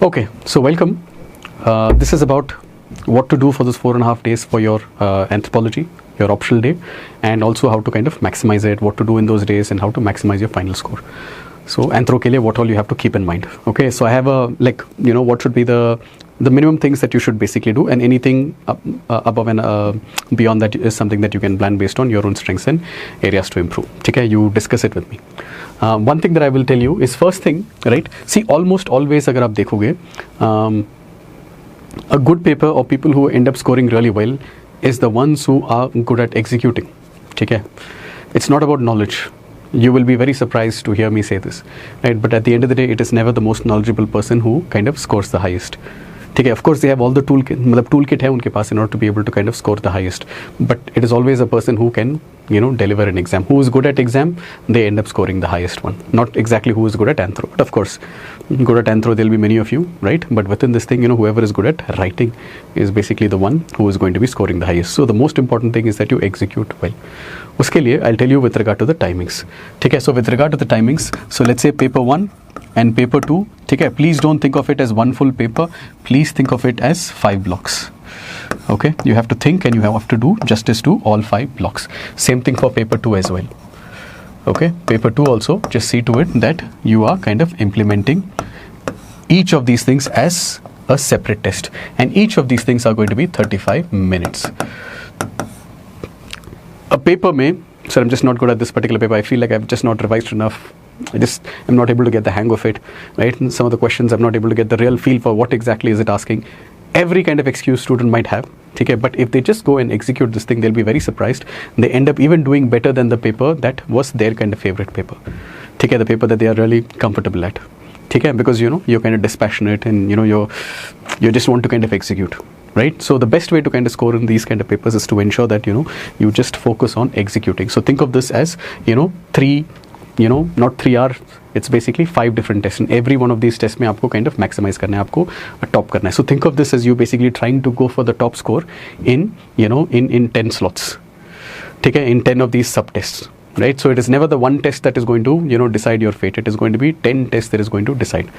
Okay, so welcome. This is about what to do for those 4.5 days for your anthropology, your optional day, and also how to kind of maximize it, what to do in those days, and how to maximize your final score. So anthro ke liye, what all you have to keep in mind. Okay, so I have a what should be the minimum things that you should basically do, and anything above and beyond that is something that you can plan based on your own strengths and areas to improve. Okay, you discuss it with me. One thing that I will tell you is, first thing, right? See, almost always agar aap dekhoge, a good paper or people who end up scoring really well is the ones who are good at executing. Okay, it's not about knowledge. You will be very surprised to hear me say this, right? But at the end of the day, it is never the most knowledgeable person who kind of scores the highest. Okay, of course they have all the toolkit hai unke paas in order to be able to kind of score the highest, but it is always a person who can deliver an exam, who is good at exam, they end up scoring the highest one. Not exactly who is good at anthro, but of course good at anthro there will be many of you, right? But within this thing, whoever is good at writing is basically the one who is going to be scoring the highest. So the most important thing is that you execute well. Uske liye I'll tell you with regard to the timings. Okay, so with regard to the timings, so let's say paper 1 and paper 2, okay, please don't think of it as one full paper, please think of it as 5 blocks. Okay, you have to think and you have to do justice to all 5 blocks. Same thing for paper 2 as well. Okay, paper 2 also, just see to it that you are kind of implementing each of these things as a separate test, and each of these things are going to be 35 minutes. A paper may, sir, I'm just not good at this particular paper, I feel like I've just not revised enough, I'm not able to get the hang of it, right? And some of the questions I'm not able to get the real feel for what exactly is it asking. Every kind of excuse student might have, okay, but if they just go and execute this thing, they'll be very surprised. They end up even doing better than the paper that was their kind of favorite paper, okay, the paper that they are really comfortable at, okay, because you're kind of dispassionate and you just want to kind of execute, right? So the best way to kind of score in these kind of papers is to ensure that you just focus on executing. So think of this as not 3 hours, it's basically 5 different tests, and every one of these tests mein aapko kind of maximize karna hai, aapko top karna hai. So think of this as you basically trying to go for the top score in 10 slots, okay, in 10 of these sub tests, right? So it is never the one test that is going to decide your fate. It is going to be 10 tests that is going to decide,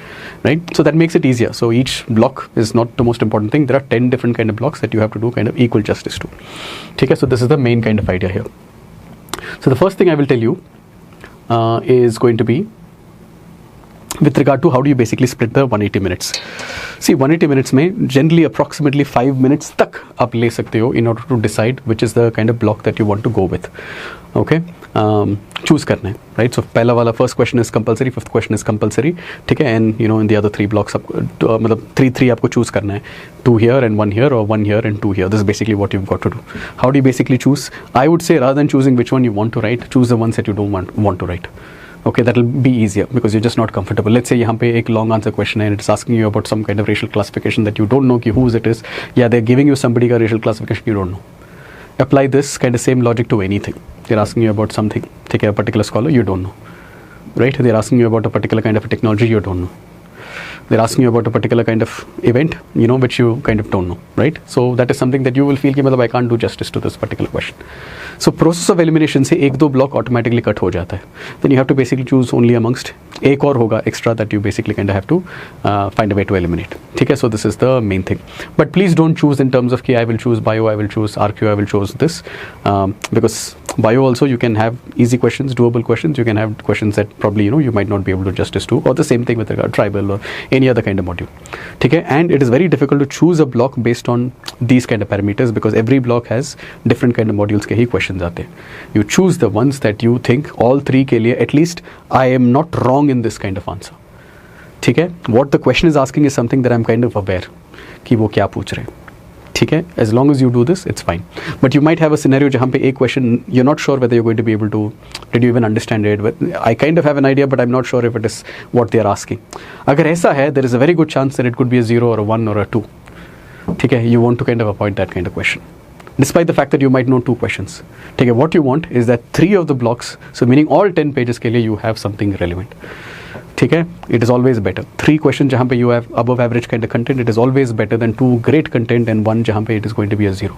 right? So that makes it easier. So each block is not the most important thing. There are 10 different kind of blocks that you have to do kind of equal justice to, okay? So this is the main kind of idea here. So the first thing I will tell you is going to be with regard to how do you basically split the 180 minutes. See, 180 minutes mein generally approximately 5 minutes tak aap le sakte ho in order to decide which is the kind of block that you want to go with. Okay, choose karna hai, right? So pehla wala first question is compulsory, fifth question is compulsory, okay, and in the other 3 blocks three aapko choose karna hai, 2 here and 1 here, or 1 here and 2 here. This is basically what you've got to do. How do you basically choose? I would say, rather than choosing which one you want to write, choose the ones that you don't want to write. Okay, that will be easier because you're just not comfortable. Let's say yahan pe ek long answer question hai and it's asking you about some kind of racial classification that you don't know ki whose it is. Yeah, they're giving you somebody ka racial classification you don't know. Apply this kind of same logic to anything. They're asking you about something, take a particular scholar you don't know, right? They're asking you about a particular kind of a technology you don't know. They're asking you about a particular kind of event, which you kind of don't know, right? So that is something that you will feel ki I can't do justice to this particular question. So process of elimination se 1-2 block automatically cut ho jata hai. Then you have to basically choose only amongst ek aur hoga extra that you basically kind of have to find a way to eliminate. Okay, so this is the main thing. But please don't choose in terms of I will choose bio, I will choose RQ, I will choose this, because bio also you can have easy questions, doable questions. You can have questions that probably you might not be able to justice to, or the same thing with regard tribal or any other kind of module. Okay, and it is very difficult to choose a block based on these kind of parameters because every block has different kind of modules ke hi questions aate hain. You choose the ones that you think all 3 ke liye at least I am not wrong in this kind of answer. Okay, what the question is asking is something that I'm kind of aware ki wo kya pooch rahe hain. Okay, as long as you do this, it's fine. But you might have a scenario jahan pe ek question you're not sure whether you're going to be able to, did you even understand it? But I kind of have an idea, but I'm not sure if it is what they're asking. Agar aisa hai, there is a very good chance that it could be a 0 or a 1 or a 2. Okay, you want to kind of avoid that kind of question, despite the fact that you might know 2 questions. Okay, what you want is that 3 of the blocks, so meaning all 10 pages ke liye you have something relevant. Okay, it is always better. 3 questions jahan pe you have above average kind of content, it is always better than 2 great content and 1 jahan pe it is going to be a 0.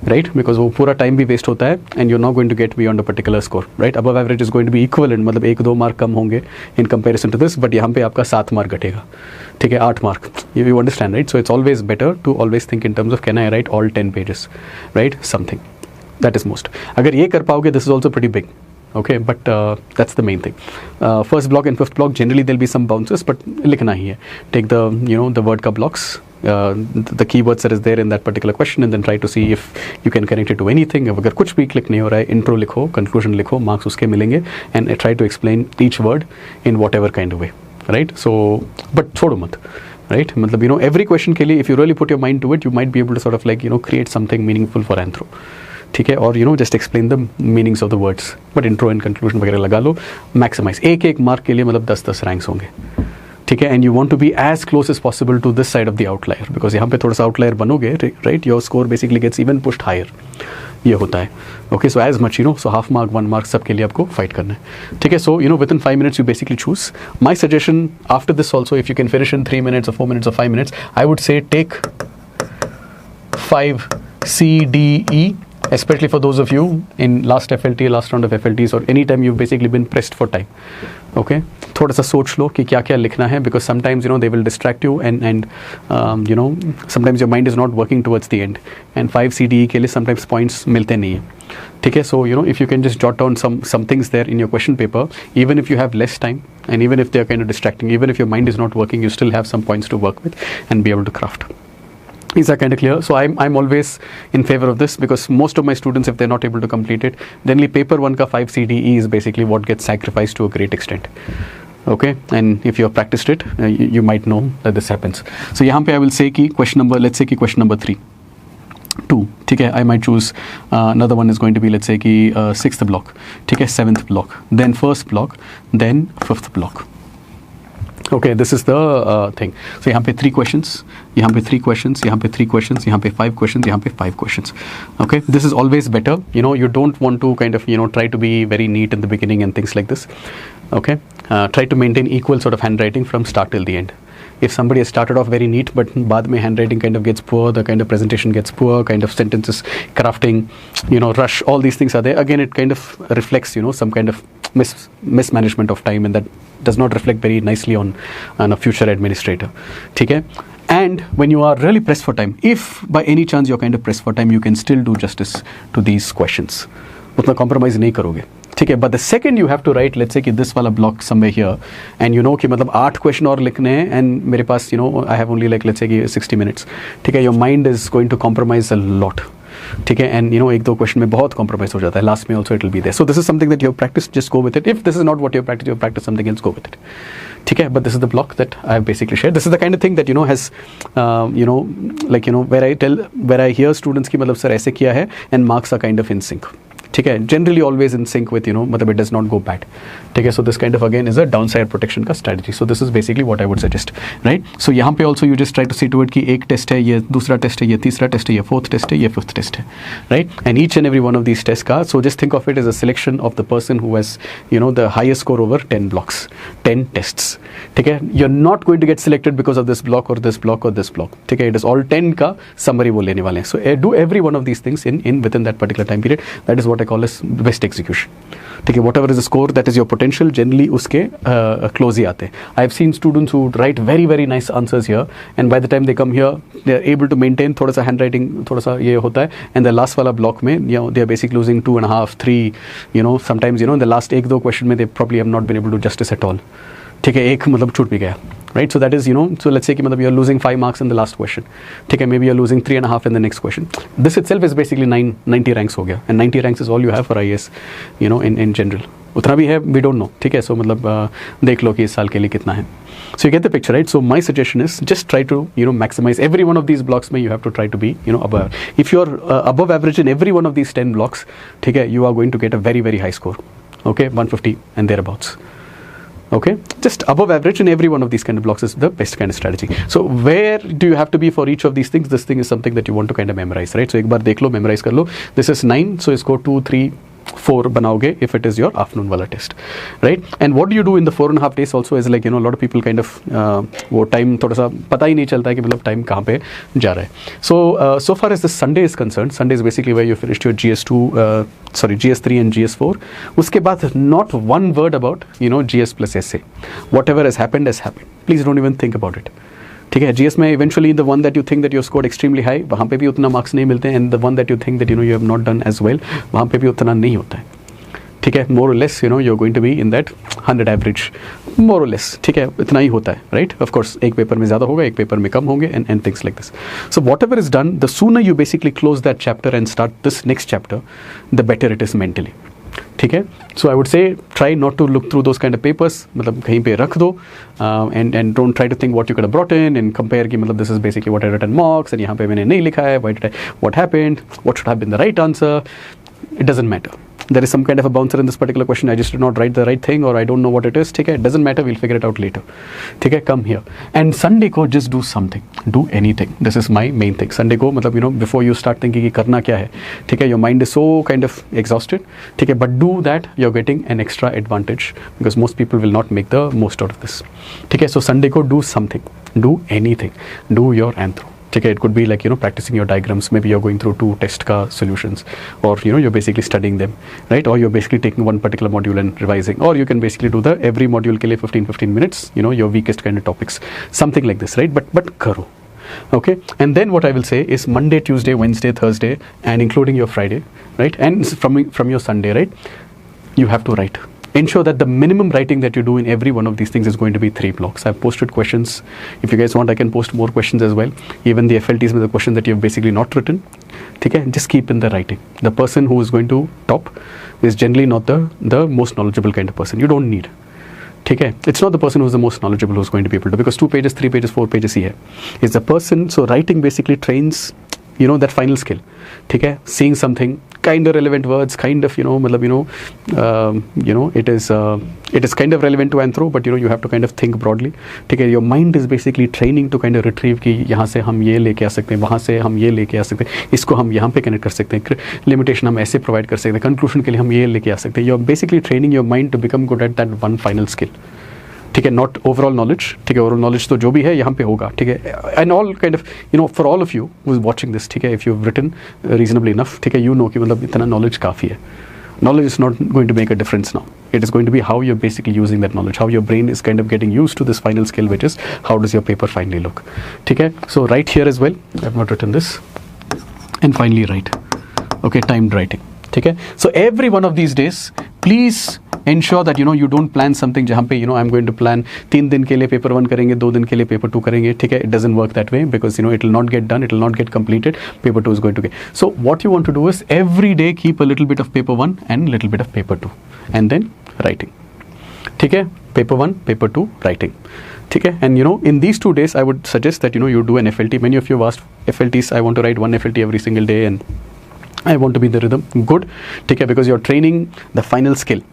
right? Because वो पूरा time भी waste होता है and you're not going to get beyond a particular score, right? Above average is going to be equivalent, मतलब 1-2 mark कम होंगे in comparison to this, but यहाँ पे आपका 7 मार्क घटेगा, ठीक है, 8 mark. You understand, right? So it's always better to always think in terms of can I write all 10 pages, right? Something. That is most. अगर ये कर पाओगे, this is also pretty big. Okay, but that's the main thing. First block and fifth block, generally there'll be some bounces, but लिखना ही है. Take the, the word का blocks, the keywords that is there in that particular question, and then try to see if you can connect it to anything. अगर कुछ भी click नहीं हो रहा है, intro लिखो, conclusion लिखो, marks उसके मिलेंगे, and try to explain each word in whatever kind of way, right? So, but छोड़ो मत, right? मतलब, every question के लिए, if you really put your mind to it, you might be able to sort of like, create something meaningful for anthro. ठीक है, और just explain the meanings of the words, but intro and conclusion वगैरह लगा लो, maximize. एक mark के लिए मतलब 10 ranks होंगे, ठीक है, and you want to be as close as possible to this side of the outlier, because यहाँ पे थोड़ा सा outlier बनोगे, right? Your score basically gets even pushed higher. ये होता है. Okay, so as much, so half mark, 1 mark, सब के लिए आपको fight करना है, ठीक है. So within 5 minutes you basically choose. My suggestion after this also, if you can finish in 3 minutes or 4 minutes or 5 minutes, I would say take 5 C, D, E. Especially for those of you in last round of FLTs, or any time you've basically been pressed for time. Okay, थोड़ा सा सोच लो कि क्या क्या लिखना है, because sometimes they will distract you, and sometimes your mind is not working towards the end, and 5 CDE के लिए sometimes points मिलते नहीं हैं, ठीक है. So if you can just jot down some things there in your question paper, even if you have less time, and even if they are kind of distracting, even if your mind is not working, you still have some points to work with and be able to craft. Is that kind of clear? So I'm always in favor of this, because most of my students, if they're not able to complete it, generally paper 1 ka 5 CDE is basically what gets sacrificed to a great extent. Okay, and if you have practiced it, you might know that this happens. So यहाँ पे I will say कि let's say कि question number 3, 2, ठीक है, I might choose another one is going to be, let's say कि 6th block, ठीक है, 7th block, then 1st block, then 5th block. Okay, this is the thing. So यहाँ पे 3 questions, यहाँ पे 3 questions, यहाँ पे 3 questions, यहाँ पे 5 questions, यहाँ पे 5 questions. Okay, this is always better. You don't want to kind of try to be very neat in the beginning and things like this. Okay, try to maintain equal sort of handwriting from start till the end. If somebody has started off very neat, but बाद में handwriting kind of gets poor, the kind of presentation gets poor, kind of sentences crafting, rush, all these things are there. Again, it kind of reflects, some kind of mismanagement of time, and that does not reflect very nicely on a future administrator. ठीक है? And when you are really pressed for time, if by any chance you're kind of pressed for time, you can still do justice to these questions. उतना compromise नहीं करोगे, ठीक है. But the second you have to write, let's say कि this वाला block somewhere here, and कि मतलब 8 question और लिखने हैं, and मेरे पास I have only like let's say कि 60 minutes, ठीक है. Your mind is going to compromise a lot, ठीक है, and 1-2 question में बहुत compromise हो जाता है. Last में also it will be there. So this is something that you have practiced. Just go with it. If this is not what you have practiced something else, go with it. ठीक है. But this is the block that I have basically shared. This is the kind of thing that has like where I hear students की मतलब sir ऐसे किया है, and marks are kind of in sync. ठीक है, generally always in sync with मतलब it does not go bad. ठीक है, so this kind of again is a downside protection का strategy. So this is basically what I would suggest, right? So यहाँ पे also you just try to see to it कि एक test है, ये दूसरा test है, ये तीसरा test है, ये fourth test है, ये fifth test है, right? And each and every one of these tests का, so just think of it as a selection of the person who has the highest score over 10 blocks, 10 tests. ठीक है, you're not going to get selected because of this block or this block or this block. ठीक है, it is all 10 का summary वो लेने वाले हैं. So do every one of these things in within that particular time period. That is what I call as best execution. ठीक है, whatever is the score, that is your potential. Generally उसके close ही आते हैं. I have seen students who write very very nice answers here, and by the time they come here, they are able to maintain थोड़ा सा handwriting, थोड़ा सा ये होता है, and the last वाला block में they are basically losing 2.5, 3, sometimes in the last 1-2 question में they probably have not been able to do justice at all. ठीक है, एक मतलब छूट भी गया, right? So that is so let's say कि मतलब you are losing 5 marks in the last question, ठीक है, maybe you are losing 3.5 in the next question. This itself is basically 90 ranks हो गया, and 90 ranks is all you have for IAS, in general. उतना भी है, we don't know, ठीक है. So मतलब देख लो कि इस साल के लिए कितना है. So you get the picture, right? So my suggestion is just try to maximize every one of these blocks. May you have to try to be above. If you are above average in every one of these 10 blocks, ठीक है, you are going to get a very very high score. Okay, 150 and thereabouts. Okay, just above average in every one of these kind of blocks is the best kind of strategy. So where do you have to be for each of these things? This thing is something that you want to kind of memorize, right? So एक बार देख लो, memorize कर लो. This is 9, so इसको 2, 3, 4 बनाओगे if it is your afternoon वाला test, right? And what do you do in the 4.5 days also is like, you know, a lot of people kind of वो time थोड़ा सा पता ही नहीं चलता है कि मतलब time कहाँ पे जा रहा है. So far as the Sunday is concerned, Sunday is basically where you finished your GS3 and GS4. उसके बाद not one word about, you know, GS plus essay. Whatever has happened has happened. Please don't even think about it. ठीक है. GS में eventually the one that you think that you scored extremely high, वहाँ पे भी उतना marks नहीं मिलते हैं, and the one that you think that, you know, you have not done as well, वहाँ पे भी उतना नहीं होता है. ठीक है. More or less, you know, you're going to be in that 100 average, more or less. ठीक है. इतना ही होता है, right? Of course, एक पेपर में ज़्यादा होगा, एक पेपर में कम होंगे, and things like this. So whatever is done, the sooner you basically close that chapter and start this next chapter, the better it is mentally. ठीक है. So I would say try not to look through those kind of papers. मतलब कहीं पे रख दो, and don't try to think what you could have brought in and compare कि मतलब this is basically what I wrote in mocks and यहाँ पे मैंने नहीं लिखा है, what happened, what should have been the right answer. It doesn't matter. There is some kind of a bouncer in this particular question. I just did not write the right thing, or I don't know what it is. ठीक है. It doesn't matter. We'll figure it out later. ठीक है. Come here. And Sunday को just do something. Do anything. This is my main thing. Sunday को मतलब, you know, before you start thinking कि करना क्या है. ठीक है. Your mind is so kind of exhausted. ठीक है. But do that. You're getting an extra advantage because most people will not make the most out of this. ठीक है. So Sunday को do something. Do anything. Do your anthro. ठीक है. It could be like, you know, practicing your diagrams. Maybe you're going through 2 test का solutions, or, you know, you're basically studying them, right? Or you're basically taking one particular module and revising, or you can basically do the every module के लिए 15 minutes, you know, your weakest kind of topics, something like this, right? But करो. Okay. And then what I will say is Monday, Tuesday, Wednesday, Thursday, and including your Friday, right? And from your Sunday, right? You have to write. Ensure that the minimum writing that you do in every one of these things is going to be 3 blocks. I've posted questions. If you guys want, I can post more questions as well. Even the FLTs with the questions that you've basically not written. Okay? Just keep in the writing. The person who is going to top is generally not the most knowledgeable kind of person. You don't need. Okay? It's not the person who's the most knowledgeable who's going to be able to, because 2 pages, 3 pages, 4 pages here. It's the person. So writing basically trains, you know, that final skill. Okay? Seeing something, kind of relevant words, kind of, you know, मतलब, you know, it is kind of relevant to anthro, but, you know, you have to kind of think broadly. ठीक है. Your mind is basically training to kind of retrieve कि यहाँ से हम ये लेके आ सकते हैं, वहाँ से हम ये लेके आ सकते हैं, इसको हम यहाँ पे कनेक्ट कर सकते हैं, लिमिटेशन हम ऐसे प्रोवाइड कर सकते हैं, कंक्लूजन के लिए हम ये लेके आ सकते हैं. You're basically training your mind to become good at that one final skill. ठीक है. Not overall knowledge. ठीक है. ओवरऑल नॉलेज तो जो भी है यहाँ पे होगा. ठीक है. And all kind of, you know, for all of you who is watching this, ठीक है, if you have written reasonably enough, ठीक है, यू नो कि मतलब इतना नॉलेज काफ़ी है. Knowledge is not going to make a difference now. It is going to be how you're basically using that knowledge, how your brain is kind of getting used to this final skill, which is how does your paper finally look. ठीक है. So write here as well. I have not written this. And finally write. Okay, timed writing. ठीक है. So every one of these days, please ensure that, you know, you don't plan something जहाँ पे, you know, I'm going to plan 3 दिन के लिए paper 1 करेंगे, 2 दिन के लिए paper 2 करेंगे. ठीक है. It doesn't work that way, because, you know, it will not get done, it will not get completed. Paper 2 is going to get. So what you want to do is every day keep a little bit of paper 1 and little bit of paper 2, and then writing. ठीक है. Paper 1, paper 2, writing. ठीक है. And, you know, in these 2 days I would suggest that, you know, you do an FLT. Many of you have asked FLTs. I want to write 1 FLT every single day and I want to be in the rhythm. Good. ठीक है. Because you're training the final skill.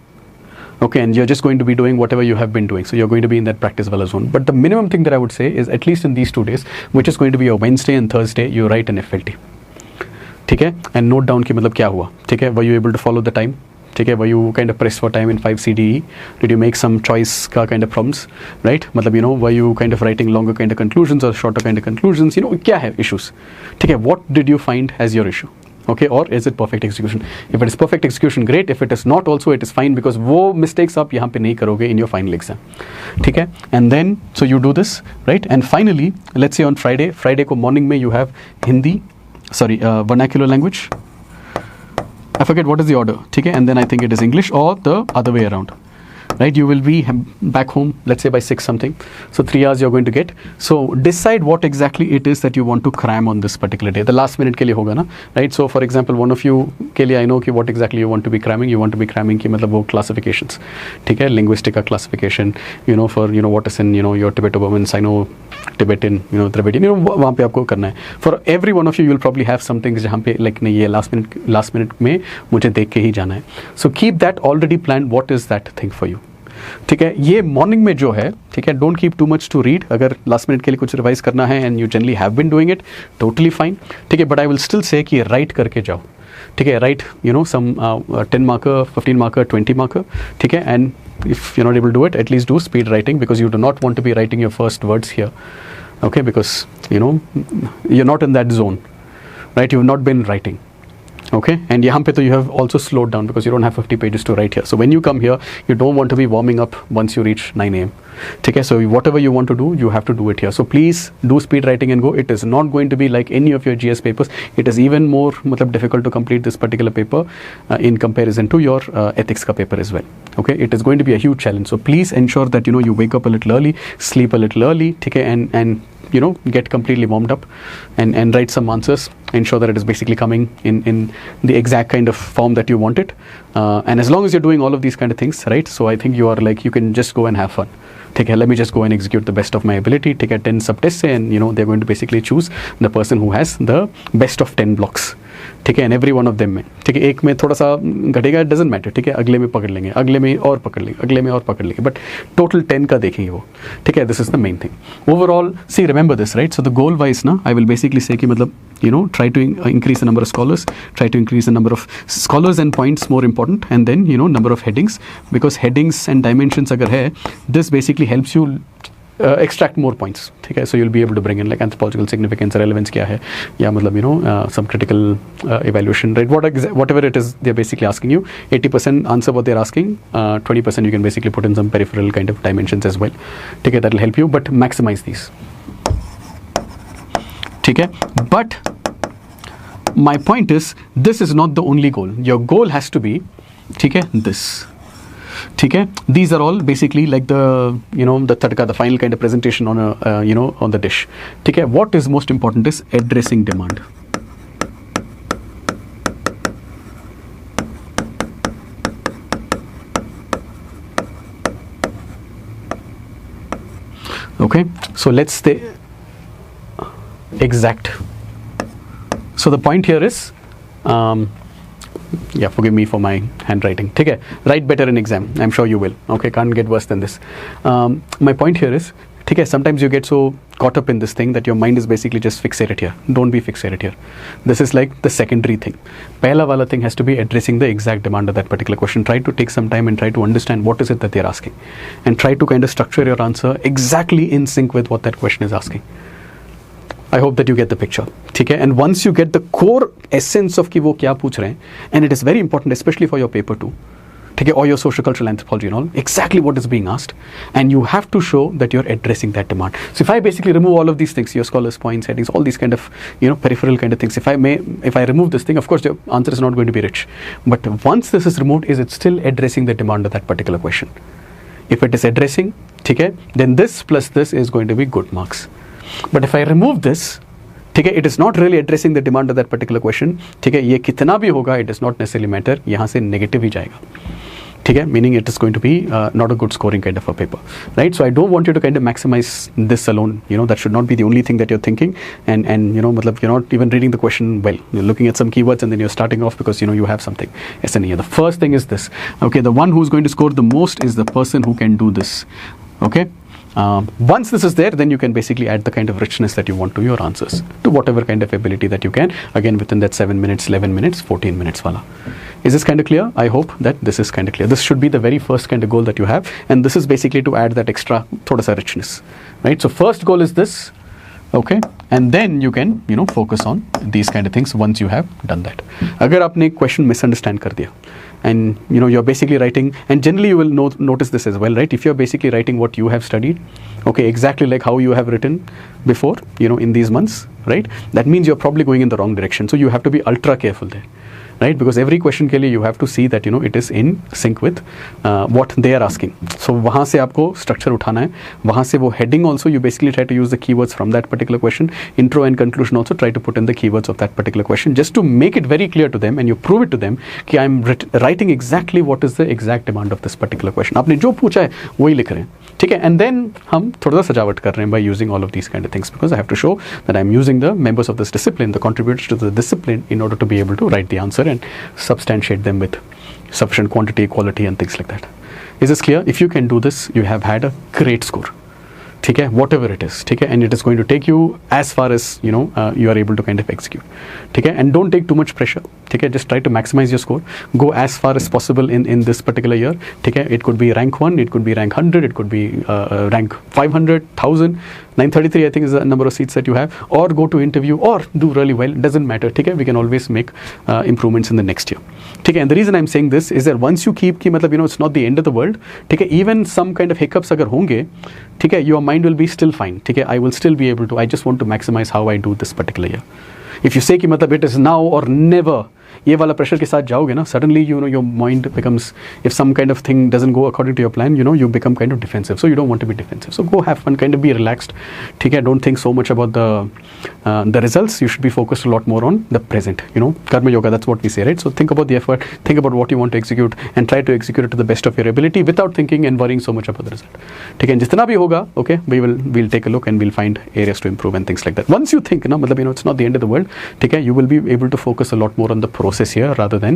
Okay, and you're just going to be doing whatever you have been doing. So you're going to be in that practice wala zone. But the minimum thing that I would say is, at least in these 2 days, which is going to be your Wednesday and Thursday, you write an FLT. ठीक है. And note down कि मतलब क्या हुआ. ठीक है. Were you able to follow the time? ठीक है. Were you kind of pressed for time in 5 CDE? Did you make some choice का kind of problems? Right? मतलब, you know, were you kind of writing longer kind of conclusions or shorter kind of conclusions? You know, क्या है issues? ठीक है. What did you find as your issue? Okay, or is it perfect execution? If it is perfect execution, great. If it is not, also it is fine, because वो mistakes आप यहाँ पे नहीं करोगे in your final exam. ठीक है. And then, so you do this, right? And finally, let's say on Friday को morning में you have vernacular language. I forget what is the order. ठीक है. And then I think it is English or the other way around. Right, you will be back home, let's say by 6 something. So 3 hours you're going to get. So decide what exactly it is that you want to cram on this particular day. The last minute के लिए होगा ना, right? So for example, one of you के लिए I know कि what exactly you want to be cramming. You want to be cramming कि मतलब वो classifications, ठीक है, linguistic का classification, you know, for, you know, what is in, you know, your Tibeto-Burman, Sino-Tibetan, you know, Dravidian, you know, वहाँ पे आपको करना है. For every one of you, you will probably have some things जहाँ पे like नहीं, ये last minute में मुझे देख के ही जाना है. So keep that already planned. What is that thing for you? ठीक है. ये मॉर्निंग में जो है, ठीक है, don't keep too much to read. अगर लास्ट मिनट के लिए कुछ रिवाइज करना है and you generally have been doing it, totally fine. ठीक है. But I will still say कि राइट करके जाओ. ठीक है, write some 10 marker, 15 marker, 20 marker, ठीक है, and if you're not able to do it, at least do speed writing, because you do not want to be writing your first words here, okay, because you're not in that zone, right? You've not been writing, okay, and yahan pe to you have also slowed down because you don't have 50 pages to write here. So when you come here, you don't want to be warming up once you reach 9 a.m. Okay, so whatever you want to do, you have to do it here. So please do speed writing and go. It is not going to be like any of your GS papers. It is even more difficult to complete this particular paper in comparison to your ethics ka paper as well. Okay, it is going to be a huge challenge. So please ensure that you wake up a little early, sleep a little early, okay, and get completely warmed up and write some answers. Ensure that it is basically coming in the exact kind of form that you want it. And as long as you're doing all of these kind of things, right? So I think you are like, you can just go and have fun. Take care, let me just go and execute the best of my ability. Take care, 10 sub-tests, and they're going to basically choose the person who has the best of 10 blocks. ठीक है, and every one of them में, ठीक है, एक में थोड़ा सा घटेगा, it doesn't matter, ठीक है, अगले में पकड़ लेंगे, अगले में और पकड़ लेंगे, अगले में और पकड़ लेंगे, but total 10 का देखेंगे वो, ठीक है, this is the main thing. Overall, see, remember this, right? So the goal wise ना, I will basically say कि मतलब, try to increase the number of scholars, try to increase the number of scholars and points more important, and then number of headings, because headings and dimensions अगर है, this basically helps you extract more points, ठीक है, so you'll be able to bring in like anthropological significance, relevance क्या है, या मतलब some critical evaluation, right? Whatever it is they're basically asking you, 80% answer what they're asking, 20% you can basically put in some peripheral kind of dimensions as well, ठीक है, that will help you, but maximize these, ठीक है. But my point is, this is not the only goal. Your goal has to be, ठीक है, this. ठीक है, these are all basically like the the tadka, the final kind of presentation on a on the dish. ठीक है, what is most important is addressing demand. Okay, so let's stay exact. So the point here is yeah, forgive me for my handwriting. ठीक है, write better in exam. I'm sure you will. Okay, can't get worse than this. My point here is, ठीक है, sometimes you get so caught up in this thing that your mind is basically just fixated here. Don't be fixated here. This is like the secondary thing. पहला वाला thing has to be addressing the exact demand of that particular question. Try to take some time and try to understand what is it that they're asking, and try to kind of structure your answer exactly in sync with what that question is asking. I hope that you get the picture, ठीक है, and once you get the core essence of कि वो क्या पूछ रहे हैं, and it is very important especially for your paper 2, ठीक है, or your social cultural anthropology and all, exactly what is being asked, and you have to show that you're addressing that demand. So if I basically remove all of these things, your scholars, points, headings, all these kind of peripheral kind of things, if I remove this thing, of course your answer is not going to be rich, but once this is removed, is it still addressing the demand of that particular question? If it is addressing, ठीक है, then this plus this is going to be good marks. But if I remove this, ठीक है, it is not really addressing the demand of that particular question, ठीक है, ये कितना भी होगा, it does not necessarily matter, यहाँ से negative ही जाएगा, ठीक है, meaning it is going to be not a good scoring kind of a paper, right? So I don't want you to kind of maximize this alone, that should not be the only thing that you're thinking, and मतलब you're not even reading the question well, you're looking at some keywords and then you're starting off because you have something. SNE, the first thing is this, okay, the one who's going to score the most is the person who can do this, okay. Once this is there, then you can basically add the kind of richness that you want to your answers, to whatever kind of ability that you can, again within that 7 minutes, 11 minutes, 14 minutes wala. Is this kind of clear? I hope that this is kind of clear. This should be the very first kind of goal that you have, and this is basically to add that extra thoda sa richness, right? So first goal is this, okay, and then you can focus on these kind of things once you have done that. Agar aapne question misunderstand kar diya, and you're basically writing, and generally you will notice this as well, right? If you're basically writing what you have studied, okay, exactly like how you have written before, in these months, right? That means you're probably going in the wrong direction. So you have to be ultra careful there, right? Because every question के लिए you have to see that it is in sync with what they are asking. So वहाँ से आपको structure उठाना है, वहाँ से वो heading also you basically try to use the keywords from that particular question. Intro and conclusion also try to put in the keywords of that particular question, just to make it very clear to them, and you prove it to them कि I am writing exactly what is the exact demand of this particular question. आपने जो पूछा है वही लिख रहे हैं, ठीक है, and then हम थोड़ा सा सजावट कर रहे हैं by using all of these kind of things, because I have to show that I am using the members of this discipline, the contributors to the discipline, in order to be able to write the answer and substantiate them with sufficient quantity, quality and things like that. Is this clear? If you can do this, you have had a great score, ठीक है, what ever it is, ठीक है, and it is going to take you as far as you are able to kind of execute, ठीक है, and don't take too much pressure, ठीक है, just try to maximize your score, go as far as possible in this particular year, ठीक है, it could be rank 1, it could be rank 100, it could be rank 500, 1000, 933 I think is the number of seats that you have, or go to interview or do really well, doesn't matter, ठीक है, we can always make improvements in the next year, ठीक है, and the reason I'm saying this is that once you keep कि मतलब it's not the end of the world, ठीक है, even some kind of hiccups अगर होंगे, ठीक है, your mind will be still fine, ठीक है, I will still be able to, I just want to maximize how I do this particular year. If you say कि मतलब it is now or never, ये वाला pressure के साथ जाओगे ना, suddenly your mind becomes, if some kind of thing doesn't go according to your plan, you become kind of defensive, so you don't want to be defensive, so go have fun, kind of be relaxed, ठीक है, don't think so much about the results, you should be focused a lot more on the present, karma yoga, that's what we say, right? So think about the effort, think about what you want to execute and try to execute it to the best of your ability without thinking and worrying so much about the result, ठीक है, जितना भी होगा, okay, we'll take a look and we'll find areas to improve and things like that. Once you think ना, मतलब it's not the end of the world, ठीक है, you will be able to focus a lot more on the process here rather than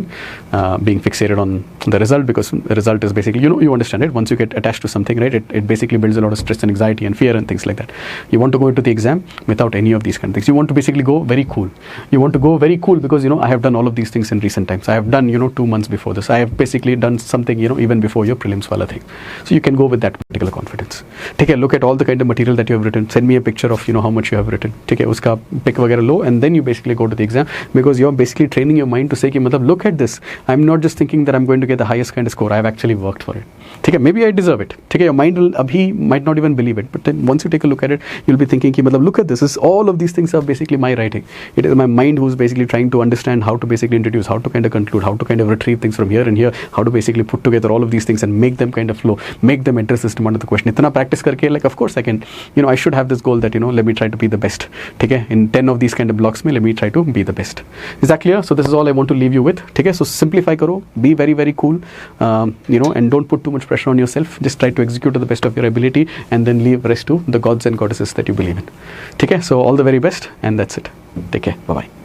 being fixated on the result, because the result is basically, you understand it, once you get attached to something, right, it basically builds a lot of stress and anxiety and fear and things like that. You want to go into the exam without any of these kind of things. You want to basically go very cool. You want to go very cool because I have done all of these things in recent times. I have done 2 months before this. I have basically done something even before your prelims wala thing. So you can go with that particular confidence. Take a look at all the kind of material that you have written. Send me a picture of how much you have written. Take a uska pick वगैरह लो, and then you basically go to the exam, because you are basically training your mind to say कि मतलब look at this, I'm not just thinking that I'm going to get the highest kind of score, I have actually worked for it, ठीक है, maybe I deserve it, ठीक है, your mind will abhi might not even believe it, but then once you take a look at it, you'll be thinking कि मतलब look at this, all of these things are basically my writing, it is my mind who's basically trying to understand how to basically introduce, how to kind of conclude, how to kind of retrieve things from here and here, how to basically put together all of these things and make them kind of flow, make them address this demand of the question. इतना practice करके, like of course I can, I should have this goal that let me try to be the best, ठीक है, in 10 of these kind of blocks में let me try to be the best. Is that clear? So this is all I want to leave you with, ठीक है, so simplify करो, be very very cool, and don't put too much pressure on yourself, just try to execute to the best of your ability and then leave rest to the gods and goddesses that you believe in, ठीक है, so all the very best and that's it, take care, bye bye.